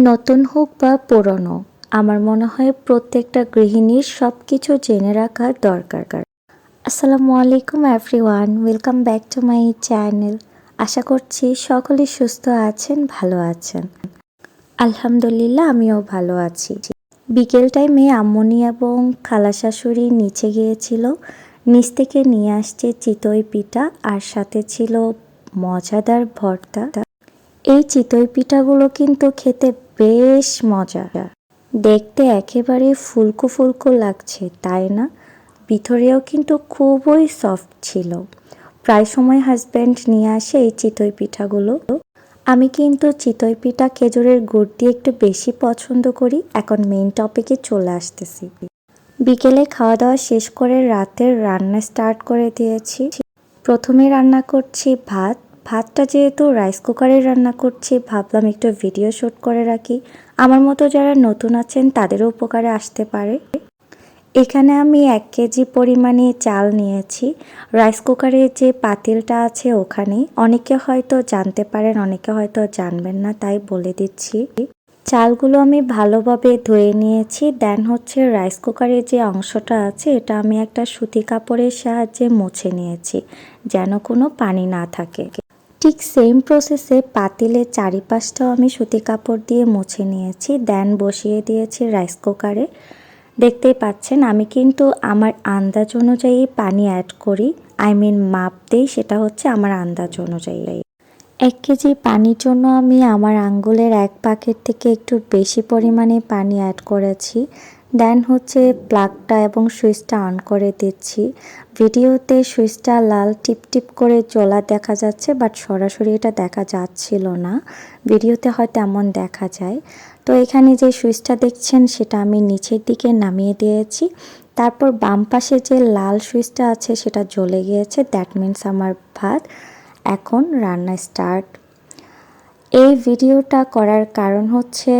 নতুন হোক বা পুরনো, আমার মনে হয় প্রত্যেকটা গৃহিণীর সব কিছু জেনে রাখা দরকার। আসসালামু আলাইকুম everyone, welcome back to my channel. আশা করছি সকলেই সুস্থ আছেন, ভালো আছেন। আলহামদুলিল্লাহ, আমিও ভালো আছি। বিকেল টাইমে আম্মুনি এবং খালা শাশুড়ি নিচে গিয়েছিল, নিচ থেকে নিয়ে আসছে চিতই পিঠা আর সাথে ছিল মজাদার ভর্তা। এই চিতই পিঠাগুলো কিন্তু খেতে বেশ মজা, দেখতে একেবারে ফুলকো ফুলকো লাগছে, তাই না? ভিতরেও কিন্তু খুবই সফট ছিল। প্রায় সময় হাজব্যান্ড নিয়ে আসে এই চিতই পিঠাগুলো। আমি কিন্তু চিতই পিঠা খেজুরের গুড় দিয়ে একটু বেশি পছন্দ করি। এখন মেইন টপিকে চলে আসতেছি। বিকেলে খাওয়া দাওয়া শেষ করে রাতের রান্না স্টার্ট করে দিয়েছি। প্রথমে রান্না করছি ভাতটা যেহেতু রাইস কুকারে রান্না করছি, ভাবলাম একটু ভিডিও শ্যুট করে রাখি। আমার মতো যারা নতুন আছেন তাদেরও উপকারে আসতে পারে। এখানে আমি 1 কেজি পরিমাণে চাল নিয়েছি। রাইস কুকারে যে পাতিলটা আছে ওখানে, অনেকে হয়তো জানতে পারেন, অনেকে হয়তো জানবেন না, তাই বলে দিচ্ছি। চালগুলো আমি ভালোভাবে ধুয়ে নিয়েছি। দেন হচ্ছে রাইস কুকারের যে অংশটা আছে এটা আমি একটা সুতি কাপড়ের সাহায্যে মুছে নিয়েছি, যেন কোনো পানি না থাকে। ঠিক সেম প্রসেসে পাতিলের চারিপাশটাও আমি সুতি কাপড় দিয়ে মুছে নিয়েছি। দেন বসিয়ে দিয়েছি রাইস কুকারে। দেখতেই পাচ্ছেন আমি কিন্তু আমার আন্দাজ অনুযায়ী পানি অ্যাড করি, মাপ দেই, সেটা হচ্ছে আমার আন্দাজ অনুযায়ী। 1 কেজি পানির জন্য আমি আমার আঙ্গুলের 1 ভাগের থেকে একটু বেশি পরিমাণে পানি অ্যাড করেছি। দেন হচ্ছে প্লাগটা এবং সুইচটা অন করে দিচ্ছি। ভিডিওতে সুইচটা লাল টিপ টিপ করে জ্বলা দেখা যাচ্ছে, বাট সরাসরি এটা দেখা যাচ্ছিল না। ভিডিওতে হয়তো এমন দেখা যায়। তো এখানে যে সুইচটা দেখছেন সেটা আমি নিচের দিকে নামিয়ে দিয়েছি। তারপর বাম পাশে যে লাল সুইচটা আছে সেটা জ্বলে গিয়েছে, দ্যাট মিনস আমার ভাত এখন রান্না স্টার্ট। এই ভিডিওটা করার কারণ হচ্ছে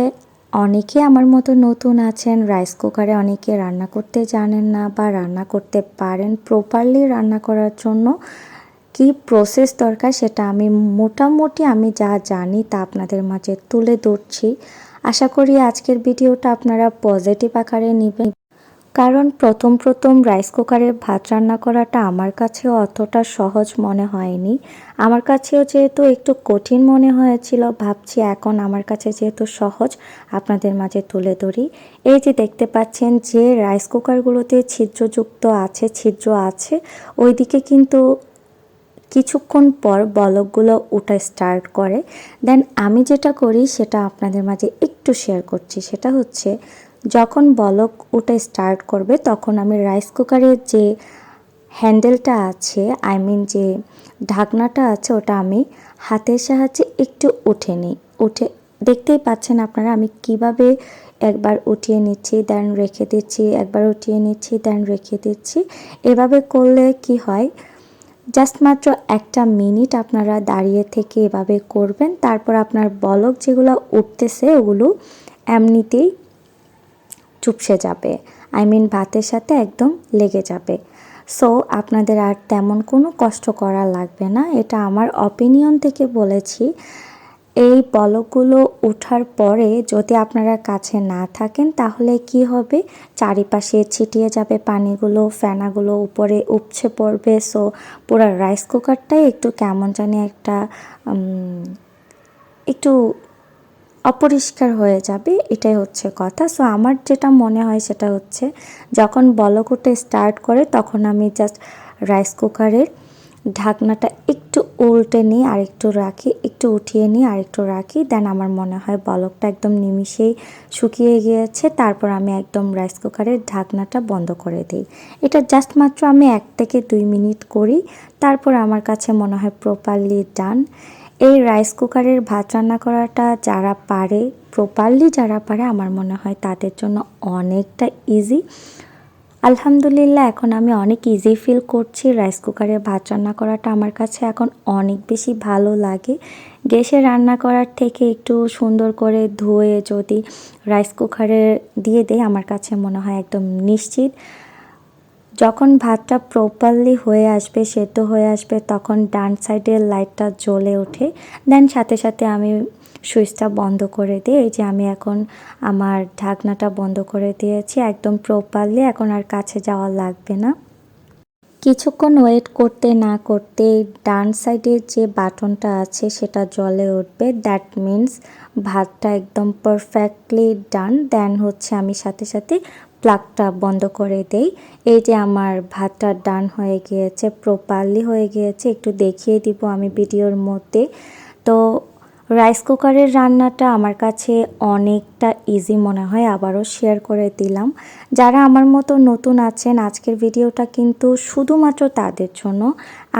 অনেকে আমার মতো নতুন আছেন, রাইস কুকারে অনেকে রান্না করতে জানেন না বা রান্না করতে পারেন। প্রপারলি রান্না করার জন্য কি প্রসেস দরকার সেটা আমি মোটামুটি যা জানি তা আপনাদের মাঝে তুলে ধরছি। আশা করি আজকের ভিডিওটা আপনারা পজিটিভ আকারে নেবেন, কারণ প্রথম রাইস কুকারে ভাত রান্না করাটা আমার কাছেও অতটা সহজ মনে হয়নি। আমার কাছেও যেহেতু একটু কঠিন মনে হয়েছিল, ভাবছি এখন আমার কাছে যেহেতু সহজ আপনাদের মাঝে তুলে ধরি। এই যে দেখতে পাচ্ছেন যে রাইস কুকারগুলোতে ছিদ্র আছে ওইদিকে কিন্তু কিছুক্ষণ পর বলকগুলো ওঠা স্টার্ট করে। দেন আমি যেটা করি সেটা আপনাদের মাঝে একটু শেয়ার করছি। সেটা হচ্ছে যখন বলক ওঠা স্টার্ট করবে তখন আমি রাইস কুকারের যে হ্যান্ডেলটা আছে, যে ঢাকনাটা আছে, ওটা আমি হাতের সাহায্যে একটু উঠে দেখতেই পাচ্ছেন আপনারা আমি কিভাবে একবার উঠিয়ে নিচ্ছি দেন রেখে দিচ্ছি, একবার উঠিয়ে নিচ্ছি দেন রেখে দিচ্ছি। এভাবে করলে কি হয়, জাস্ট মাত্র 1 মিনিট আপনারা দাঁড়িয়ে থেকে এভাবে করবেন। তারপর আপনার বলক যেগুলো উঠতেছে ওগুলো এমনিতেই চুপসে যাবে, ভাতের সাথে একদম লেগে যাবে। সো আপনাদের আর তেমন কোনো কষ্ট করা লাগবে না, এটা আমার অপিনিয়ন থেকে বলেছি। এই বলকগুলো ওঠার পরে যদি আপনারা কাছে না থাকেন তাহলে কি হবে, চারিপাশে ছিটিয়ে যাবে পানিগুলো, ফেনাগুলো উপরে উপচে পড়বে। সো পুরো রাইস কুকারটাই একটু কেমন জানি একটু অপরিষ্কার হয়ে যাবে, এটাই হচ্ছে কথা। সো আমার যেটা মনে হয় সেটা হচ্ছে যখন বলক উঠে স্টার্ট করে তখন আমি জাস্ট রাইস কুকারের ঢাকনাটা একটু উল্টে নিই আর একটু রাখি, একটু উঠিয়ে নিই আর একটু রাখি। দেন আমার মনে হয় বলকটা একদম নিমিষেই শুকিয়ে গিয়েছে। তারপর আমি একদম রাইস কুকারের ঢাকনাটা বন্ধ করে দিই। এটা জাস্ট মাত্র আমি 1 থেকে 2 মিনিট করি, তারপর আমার কাছে মনে হয় প্রপারলি ডান। এই রাইস কুকারের ভাত রান্না করাটা প্রপারলি যারা পারে আমার মনে হয় তাদের জন্য অনেকটা ইজি। আলহামদুলিল্লাহ, এখন আমি অনেক ইজি ফিল করছি। রাইস কুকারে ভাত রান্না করাটা আমার কাছে এখন অনেক বেশি ভালো লাগে। গ্যাসে রান্না করার থেকে একটু সুন্দর করে ধুয়ে যদি রাইস কুকারে দিয়ে দেয় আমার কাছে মনে হয় একদম নিশ্চিত। যখন ভাতটা প্রপারলি হয়ে আসবে, সেদ্ধ হয়ে আসবে, তখন ডান সাইডের লাইটটা জ্বলে ওঠে। দেন সাথে সাথে আমি সুইচটা বন্ধ করে দিই। এই যে আমি এখন আমার ঢাকনাটা বন্ধ করে দিয়েছি একদম প্রপারলি, এখন আর কাছে যাওয়া লাগবে না। কিছুক্ষণ ওয়েট করতে না করতে ডান সাইডের যে বাটনটা আছে সেটা জ্বলে উঠবে, দ্যাট মিন্স ভাতটা একদম পারফেক্টলি ডান। দেন হচ্ছে আমি সাথে সাথে প্লাগটা বন্ধ করে দেই। এই যে আমার ভাতটা ডান হয়ে গিয়েছে, প্রপারলি হয়ে গিয়েছে, একটু দেখিয়ে দিব আমি ভিডিওর মধ্যে। তো রাইস কুকারের রান্নাটা আমার কাছে অনেকটা ইজি মনে হয়, আবারও শেয়ার করে দিলাম। যারা আমার মতো নতুন আছেন, আজকের ভিডিওটা কিন্তু শুধুমাত্র তাদের জন্য।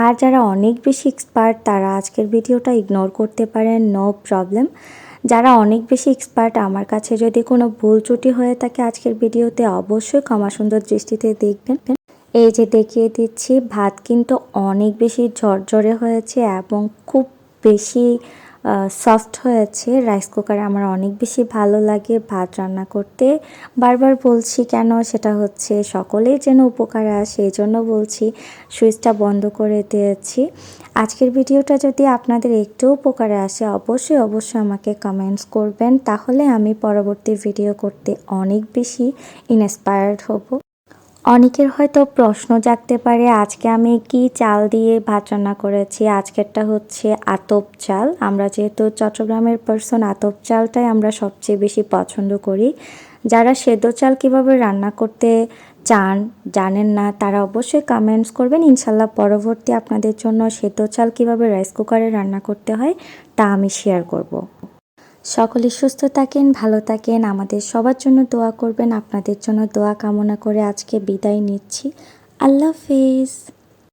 আর যারা অনেক বেশি এক্সপার্ট তারা আজকের ভিডিওটা ইগনোর করতে পারেন, নো প্রবলেম। যারা অনেক বেশি এক্সপার্ট, আমার কাছে যদি কোনো ভুল ত্রুটি হয়ে থাকে আজকের ভিডিওতে অবশ্যই ক্ষমা সুন্দর দৃষ্টিতে দেখবেন। এই যে দেখিয়ে দিচ্ছি, ভাত কিন্তু অনেক বেশি ঝরঝরে হয়েছে এবং খুব বেশি সফট হয়েছে। রাইস কুকারে আমার অনেক বেশি ভালো লাগে ভাত রান্না করতে। বারবার বলছি কেন, সেটা হচ্ছে সকলেই যেন উপকারে আসে এই জন্য বলছি। সুইচটা বন্ধ করে দিয়েছি। আজকের ভিডিওটা যদি আপনাদের একটু উপকারে আসে অবশ্যই অবশ্যই আমাকে কমেন্টস করবেন, তাহলে আমি পরবর্তী ভিডিও করতে অনেক বেশি ইন্সপায়ার্ড হব। অনেকের হয়তো প্রশ্ন জাগতে পারে আজকে আমি কি চাল দিয়ে ভাত রান্না করেছি। আজকেরটা হচ্ছে আতপ চাল। আমরা যেহেতু চট্টগ্রামের পার্সন, আতপ চালটাই আমরা সবচেয়ে বেশি পছন্দ করি। যারা সেদ্ধ চাল কিভাবে রান্না করতে চান জানেন না তারা অবশ্যই কমেন্টস করবেন, ইনশাল্লাহ পরবর্তী আপনাদের জন্য সেদ্ধ চাল কিভাবে রাইস কুকারে রান্না করতে হয় তা আমি শেয়ার করব। সকলে সুস্থ থাকেন, ভালো থাকেন, আমাদের সবার জন্য দোয়া করবেন। আপনাদের জন্য দোয়া কামনা করে আজকে বিদায় নিচ্ছি। আল্লাহ হাফেজ।